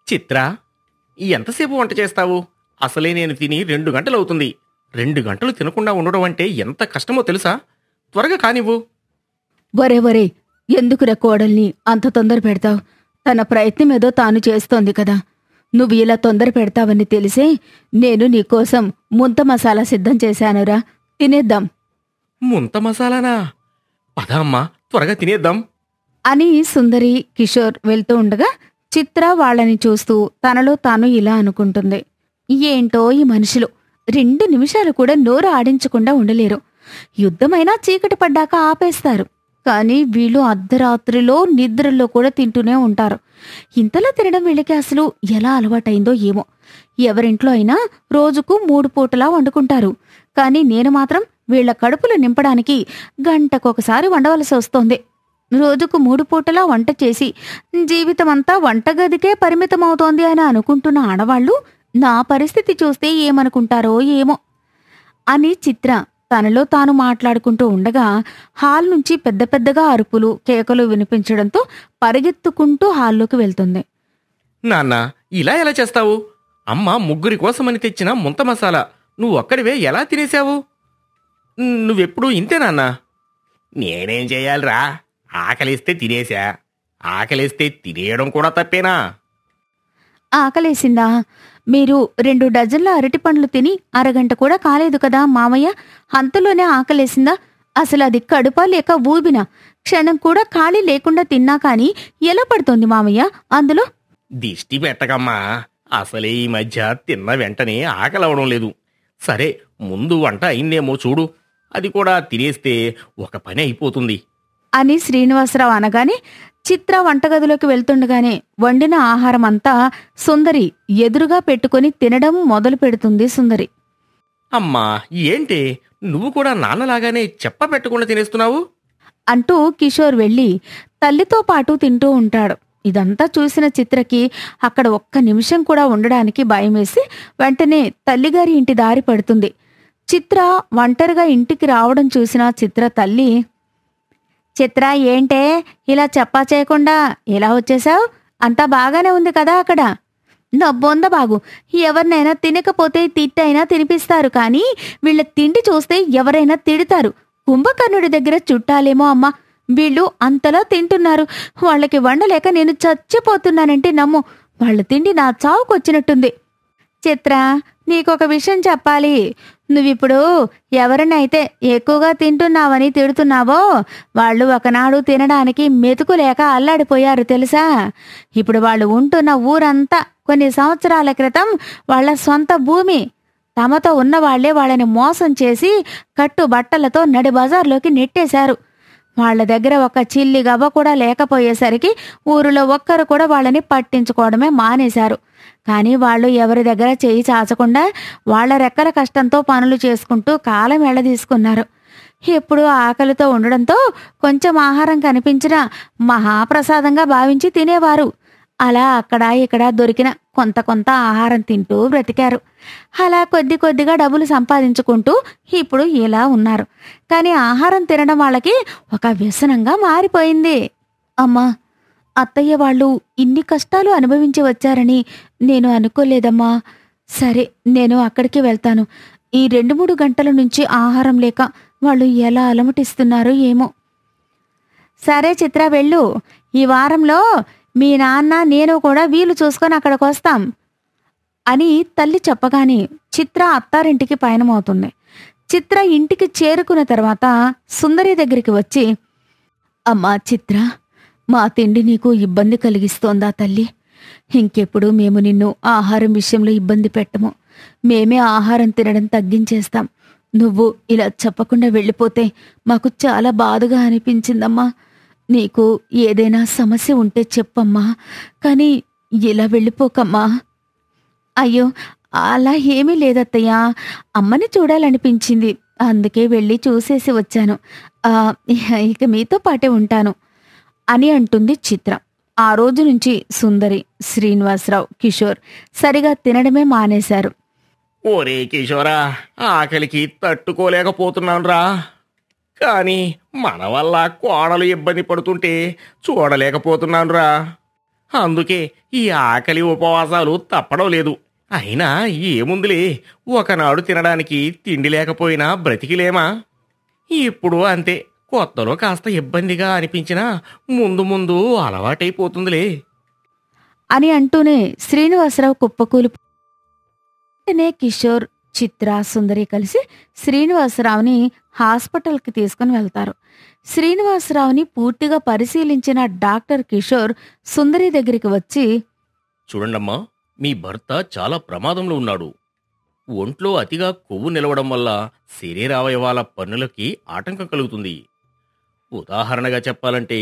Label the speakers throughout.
Speaker 1: చిత్ర, ఎంతసేపు వంట చేస్తావు? అసలే నేను తిని 2 గంటలవుతుంది. 2 గంటలు తినకుండా ఉండడం అంటే ఎంత కష్టమో తెలుసా? త్వరగా కానివ్వు.
Speaker 2: ఒరే ఒరే, ఎందుకురా కోడల్ని అంత తొందర పెడతావు? తన ప్రయత్నమేదో తాను చేస్తోంది కదా. నువ్వు ఇలా తొందర పెడతావని తెలిసే నేను నీకోసం ముంత మసాలా సిద్ధం చేశానురా. తినేద్దాం
Speaker 1: ముంత మసాలానా? పద అమ్మా, త్వరగా తినేద్దాం.
Speaker 2: అని సుందరి, కిషోర్ వెళ్తూ ఉండగా చిత్ర వాళ్ళని చూస్తూ తనలో తాను ఇలా అనుకుంటుంది. ఏంటో ఈ మనుషులు 2 నిమిషాలు కూడా నోరు ఆడించకుండా ఉండలేరు. యుద్ధమైనా చీకటి పడ్డాక ఆపేస్తారు. కానీ వీళ్ళు అర్ధరాత్రిలో నిద్రల్లో కూడా తింటూనే ఉంటారు. ఇంతలా తినడం వీళ్ళకి అసలు ఎలా అలవాటైందో ఏమో. ఎవరింట్లో అయినా రోజుకు 3 పూటలా వండుకుంటారు. కానీ నేను మాత్రం వీళ్ల కడుపులు నింపడానికి గంటకొకసారి వండవలసి వస్తోంది. రోజుకు 3 పూటలా వంట చేసి జీవితమంతా వంటగదికే పరిమితమవుతోంది అని అనుకుంటున్న ఆడవాళ్లు నా పరిస్థితి చూస్తే ఏమనుకుంటారో ఏమో అని చిత్ర తనలో తాను మాట్లాడుకుంటూ ఉండగా హాల్ నుంచి పెద్ద పెద్దగా అరుపులు, కేకలు వినిపించడంతో పరిగెత్తుకుంటూ హాల్లోకి వెళ్తుంది.
Speaker 1: నాన్న, ఇలా ఎలా చేస్తావు? అమ్మ ముగ్గురి కోసమని తెచ్చిన ముంత మసాలా నువ్వు ఒక్కడివే ఎలా తినేశావు? నువ్వెప్పుడూ ఇంతే నాన్న. నేనేం చేయాలిరా? ఆకలిస్తే తినేశా. ఆకలిస్తే తినేయడం కూడా తప్పేనా?
Speaker 2: ఆకలేసిందా? మీరు 2 డజన్ల అరటిపండ్లు తిని అరగంట కూడా కాలేదు కదా మామయ్య, అంతలోనే ఆకలేసిందా? అసలు అది కడుపా లేక ఊబినా? క్షణం కూడా ఖాళీ లేకుండా తిన్నా కాని ఎలా పడుతోంది మామయ్య అందులో?
Speaker 1: దిష్టి పెట్టకమ్మా. అసలే ఈ మధ్య తిన్న వెంటనే ఆకలవడం లేదు. సరే, ముందు వంట అయిందేమో చూడు. అది కూడా తినేస్తే ఒక పని అయిపోతుంది
Speaker 2: అని శ్రీనివాసరావు అనగానే చిత్ర వంటగదిలోకి వెళ్తుండగానే వండిన ఆహారం అంతా సుందరి ఎదురుగా పెట్టుకుని తినడం మొదలు పెడుతుంది. సుందరి,
Speaker 1: అమ్మా ఏంటి నువ్వు కూడా నాన్నలాగానే చెప్ప పెట్టకుండా తినేస్తున్నావు?
Speaker 2: అంటూ కిషోర్ వెళ్ళి తల్లితో పాటు తింటూ ఉంటాడు. ఇదంతా చూసిన చిత్రకి అక్కడ ఒక్క నిమిషం కూడా ఉండడానికి భయమేసి వెంటనే తల్లిగారి ఇంటి దారి పడుతుంది. చిత్ర ఒంటరిగా ఇంటికి రావడం చూసిన చిత్ర తల్లి, చిత్ర ఏంటే ఇలా చెప్పా చేయకుండా ఇలా వచ్చేశావు? అంతా బాగానే ఉంది కదా అక్కడ? నబ్బొంద బాగు, ఎవరినైనా తినకపోతే తిట్టైనా తినిపిస్తారు, కానీ వీళ్ళ తిండి చూస్తే ఎవరైనా తిడతారు. కుంభకర్ణుడి దగ్గర చుట్టాలేమో అమ్మా, వీళ్ళు అంతలా తింటున్నారు. వాళ్ళకి వండలేక నేను చచ్చిపోతున్నానంటే నమ్ము. వాళ్ళ తిండి నా చావుకొచ్చినట్టుంది. చిత్ర, నీకొక విషయం చెప్పాలి. నువ్విప్పుడు ఎవరినైతే ఎక్కువగా తింటున్నావని తిడుతున్నావో వాళ్ళు ఒకనాడు తినడానికి మెతుకు లేక అల్లాడిపోయారు తెలుసా? ఇప్పుడు వాళ్ళు ఉంటున్న ఊరంతా కొన్ని సంవత్సరాల క్రితం వాళ్ళ సొంత భూమి. తమతో ఉన్నవాళ్లే వాళ్ళని మోసం చేసి కట్టు బట్టలతో నడి బజార్లోకి నెట్టేశారు. వాళ్ల దగ్గర ఒక చిల్లి గవ్వ కూడా లేకపోయేసరికి ఊరిలో ఒక్కరు కూడా వాళ్ళని పట్టించుకోవడమే మానేశారు. కానీ వాళ్ళు ఎవరి దగ్గర చేయి చాచకుండా వాళ్ల రెక్కల కష్టంతో పనులు చేసుకుంటూ కాలం ఎళ్లదీసుకున్నారు. ఎప్పుడూ ఆకలితో ఉండడంతో కొంచెం ఆహారం కనిపించినా మహాప్రసాదంగా భావించి తినేవారు. అలా అక్కడ ఇక్కడ దొరికిన కొంత కొంత ఆహారం తింటూ బ్రతికారు. అలా కొద్ది కొద్దిగా డబ్బులు సంపాదించుకుంటూ ఇప్పుడు ఇలా ఉన్నారు. కానీ ఆహారం తినడం వాళ్ళకి ఒక వ్యసనంగా మారిపోయింది. అమ్మా, అత్తయ్య వాళ్ళు ఇన్ని కష్టాలు అనుభవించి వచ్చారని నేను అనుకోలేదమ్మా. సరే, నేను అక్కడికి వెళ్తాను. ఈ 2-3 గంటల నుంచి ఆహారం లేక వాళ్ళు ఎలా అలమటిస్తున్నారో ఏమో. సరే చిత్ర, వెళ్ళు. ఈ వారంలో మీ నాన్న నేను కూడా వీలు చూసుకొని అక్కడికొస్తాం అని తల్లి చెప్పగానే చిత్ర అత్తారింటికి పయనమవుతుంది. చిత్ర ఇంటికి చేరుకున్న తర్వాత సుందరి దగ్గరికి వచ్చి, అమ్మా చిత్ర, మా తిండి నీకు ఇబ్బంది కలిగిస్తోందా తల్లి? ఇంకెప్పుడు మేము నిన్ను ఆహారం విషయంలో ఇబ్బంది పెట్టము. మేమే ఆహారం తినడం తగ్గించేస్తాం. నువ్వు ఇలా చెప్పకుండా వెళ్ళిపోతే మాకు చాలా బాధగా అనిపించిందమ్మా. నీకు ఏదైనా సమస్య ఉంటే చెప్పమ్మా, కానీ ఇలా వెళ్ళిపోకమ్మా. అయ్యో, అలా ఏమీ లేదత్తయ్యా. అమ్మని చూడాలనిపించింది, అందుకే వెళ్ళి చూసేసి వచ్చాను. ఇక మీతో పాటే ఉంటాను అని అంటుంది చిత్ర. ఆ రోజు నుంచి సుందరి, శ్రీనివాసరావు, కిషోర్ సరిగా తినడమే మానేశారు.
Speaker 1: ఓరే కిషోరా, ఆకలికి తట్టుకోలేకపోతున్నానురా. కానీ మన వల్ల కోడలు ఇబ్బంది పడుతుంటే చూడలేకపోతున్నానురా. అందుకే ఈ ఆకలి ఉపవాసాలు తప్పడం లేదు. అయినా ఏముందిలే, ఒకనాడు తినడానికి తిండి లేకపోయినా బ్రతికిలేమా? ఇప్పుడు అంతే, కొత్తలో కాస్త ఇబ్బందిగా అనిపించినా ముందు ముందు అలవాటైపోతుందిలే.
Speaker 2: అని అంటూనే శ్రీనివాసరావు కుప్పకూలి వెంటనే కిషోర్, చిత్ర, సుందరి కలిసి శ్రీనివాసరావుని హాస్పిటల్కి తీసుకుని వెళ్తారు. శ్రీనివాసరావుని పూర్తిగా పరిశీలించిన డాక్టర్ కిషోర్ సుందరి దగ్గరికి వచ్చి,
Speaker 1: చూడండమ్మా, మీ భర్త చాలా ప్రమాదంలో ఉన్నాడు. ఒంట్లో అతిగా కొవ్వు నిలవడం వల్ల శరీరావయవాల పనులకి ఆటంకం కలుగుతుంది. ఉదాహరణగా చెప్పాలంటే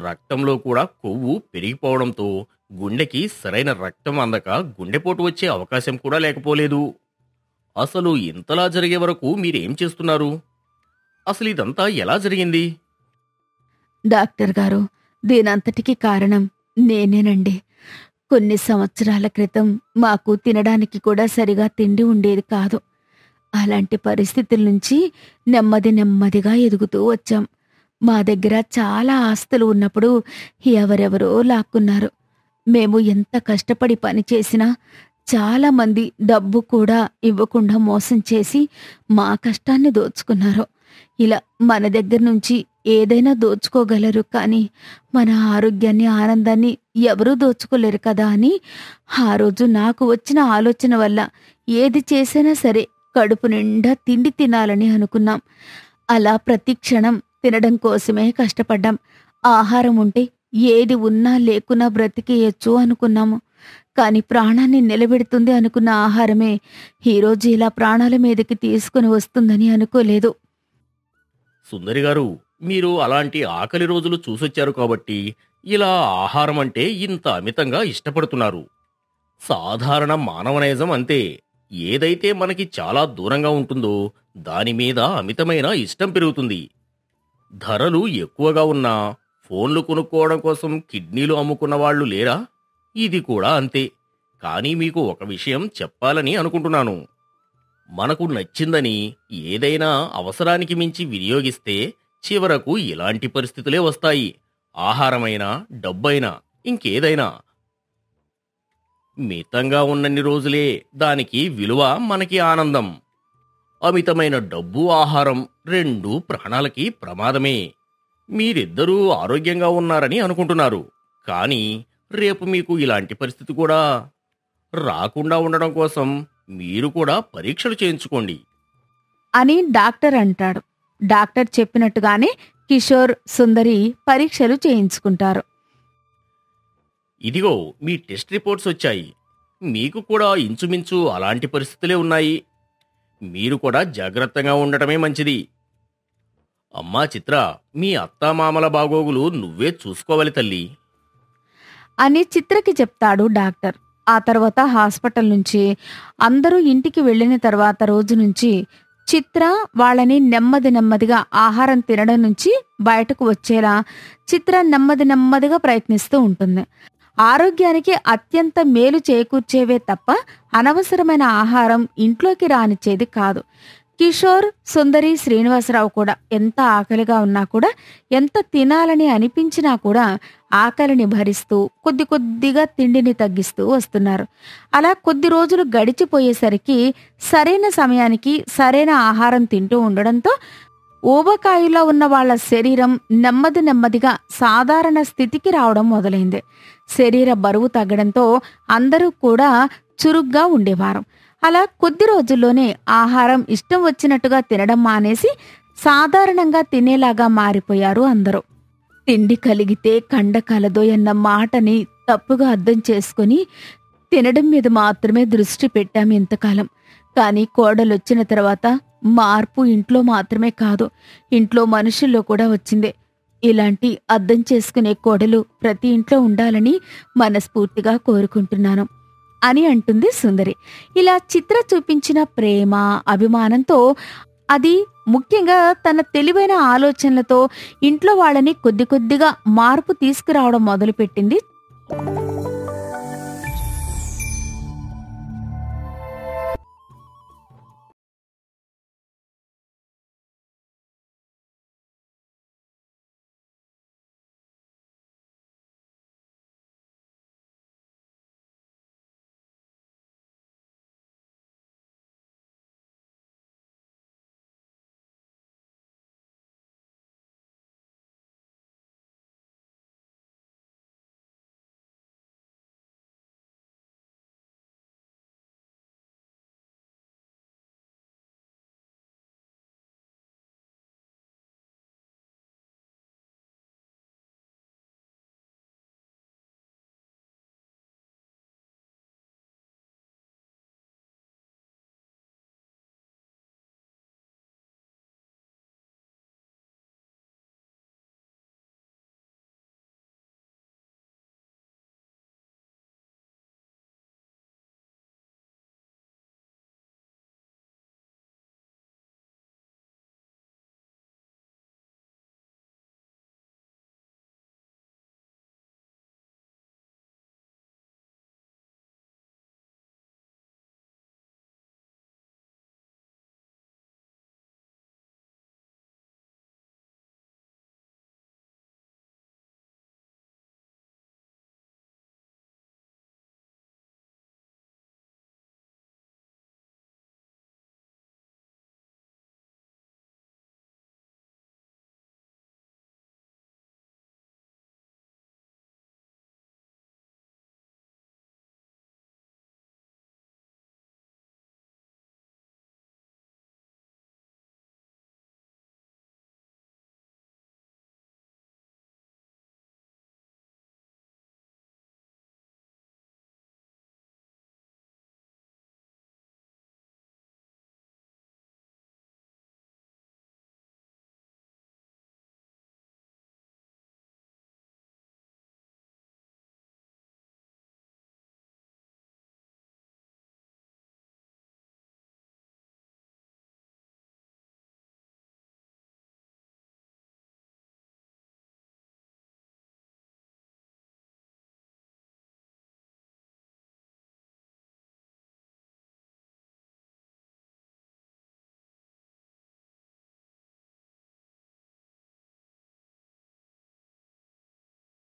Speaker 1: రక్తంలో కూడా కొవ్వు పెరిగిపోవడంతో గుండెకి సరైన రక్తం అందక గుండెపోటు వచ్చే అవకాశం కూడా లేకపోలేదు. అసలు ఇంతలా జరిగే వరకు మీరేం చేస్తున్నారు? అసలు ఇదంతా ఎలా జరిగింది?
Speaker 2: డాక్టర్ గారు, దీనంతటికీ కారణం నేనేనండి. కొన్ని సంవత్సరాల క్రితం మాకు తినడానికి కూడా సరిగా తిండి ఉండేది కాదు. అలాంటి పరిస్థితుల నుంచి నెమ్మదిగా ఎదుగుతూ వచ్చాం. మా దగ్గర చాలా ఆస్తులు ఉన్నప్పుడు ఎవరెవరో లాక్కున్నారు. మేము ఎంత కష్టపడి పని చేసినా చాలామంది డబ్బు కూడా ఇవ్వకుండా మోసం చేసి మా కష్టాన్ని దోచుకున్నారు. ఇలా మన దగ్గర నుంచి ఏదైనా దోచుకోగలరు, కానీ మన ఆరోగ్యాన్ని, ఆనందాన్ని ఎవరూ దోచుకోలేరు కదా అని ఆ రోజు నాకు వచ్చిన ఆలోచన వల్ల ఏది చేసినా సరే కడుపు నిండా తిండి తినాలని అనుకున్నాం. అలా ప్రతి క్షణం తినడం కోసమే కష్టపడ్డాం. ఆహారం ఉంటే ఏది ఉన్నా లేకున్నా బ్రతికేయచ్చు అనుకున్నాము. కాని ప్రాణాన్ని నిలబెడుతుంది అనుకున్న ఆహారమే ఈరోజు ఇలా ప్రాణాల మీదకి తీసుకుని వస్తుందని అనుకోలేదు.
Speaker 1: సుందరి గారు, మీరు అలాంటి ఆకలి రోజులు చూసొచ్చారు కాబట్టి ఇలా ఆహారం అంటే ఇంత అమితంగా ఇష్టపడుతున్నారు. సాధారణ మానవ నైజం అంతే. ఏదైతే మనకి చాలా దూరంగా ఉంటుందో దానిమీద అమితమైన ఇష్టం పెరుగుతుంది. ధరలు ఎక్కువగా ఉన్నా ఫోన్లు కొనుక్కోవడం కోసం కిడ్నీలు అమ్ముకున్న వాళ్ళు లేరా? ఇది కూడా అంతే. కానీ మీకు ఒక విషయం చెప్పాలని అనుకుంటున్నాను. మనకు నచ్చిందని ఏదైనా అవసరానికి మించి వినియోగిస్తే చివరకు ఇలాంటి పరిస్థితులే వస్తాయి. ఆహారమైనా, డబ్బైనా, ఇంకేదైనా. మితంగా ఉన్నన్ని రోజులే దానికి విలువ, మనకి ఆనందం. అమితమైన డబ్బు, ఆహారం రెండూ ప్రాణాలకి ప్రమాదమే. మీరిద్దరూ ఆరోగ్యంగా ఉన్నారని అనుకుంటున్నారు, కానీ రేపు మీకు ఇలాంటి పరిస్థితి కూడా రాకుండా ఉండడం కోసం మీరు కూడా పరీక్షలు చేయించుకోండి
Speaker 2: అని డాక్టర్ అంటాడు. డాక్టర్ చెప్పినట్టుగానే కిషోర్, సుందరి పరీక్షలు చేయించుకుంటారు.
Speaker 1: ఇదిగో మీ టెస్ట్ రిపోర్ట్స్ వచ్చాయి. మీకు కూడా ఇంచుమించు అలాంటి పరిస్థితులే ఉన్నాయి. మీరు కూడా జాగ్రత్తగా ఉండటమే మంచిది. అమ్మా చిత్ర, మీ అత్తామామల బాగోగులు నువ్వే చూసుకోవాలి తల్లి
Speaker 2: అని చిత్రకి చెప్తాడు డాక్టర్. ఆ తర్వాత హాస్పిటల్ నుంచి అందరూ ఇంటికి వెళ్ళిన తర్వాత రోజు నుంచి చిత్ర వాళ్ళని నెమ్మదిగా ఆహారం తినడం నుంచి బయటకు వచ్చేలా చిత్ర నెమ్మదిగా ప్రయత్నిస్తూ ఉంటుంది. ఆరోగ్యానికి అత్యంత మేలు చేకూర్చేవే తప్ప అనవసరమైన ఆహారం ఇంట్లోకి రానిచ్చేది కాదు. కిషోర్, సుందరి, శ్రీనివాసరావు కూడా ఎంత ఆకలిగా ఉన్నా కూడా, ఎంత తినాలని అనిపించినా కూడా ఆకలిని భరిస్తూ కొద్దిగా తిండిని తగ్గిస్తూ వస్తున్నారు. అలా కొద్ది రోజులు గడిచిపోయేసరికి సరైన సమయానికి సరైన ఆహారం తింటూ ఉండడంతో ఊబకాయులో ఉన్న వాళ్ల శరీరం నెమ్మదిగా సాధారణ స్థితికి రావడం మొదలైంది. శరీర బరువు తగ్గడంతో అందరూ కూడా చురుగ్గా ఉండేవారు. అలా కొద్ది రోజుల్లోనే ఆహారం ఇష్టం వచ్చినట్టుగా తినడం మానేసి సాధారణంగా తినేలాగా మారిపోయారు అందరూ. తిండి కలిగితే కండ కలదోయన్న మాటని తప్పుగా అర్థం చేసుకుని తినడం మీద మాత్రమే దృష్టి పెట్టాం ఇంతకాలం. కానీ కోడలొచ్చిన తర్వాత మార్పు ఇంట్లో మాత్రమే కాదు, ఇంట్లో మనుషుల్లో కూడా వచ్చింది. ఇలాంటి అర్థం చేసుకునే కోడలు ప్రతి ఇంట్లో ఉండాలని మనస్ఫూర్తిగా కోరుకుంటున్నాను అని అంటుంది సుందరి. ఇలా చిత్ర చూపించిన ప్రేమ, అభిమానంతో, అది ముఖ్యంగా తన తెలివైన ఆలోచనలతో ఇంట్లో వాళ్ళని కొద్దిగా మార్పు తీసుకురావడం మొదలుపెట్టింది.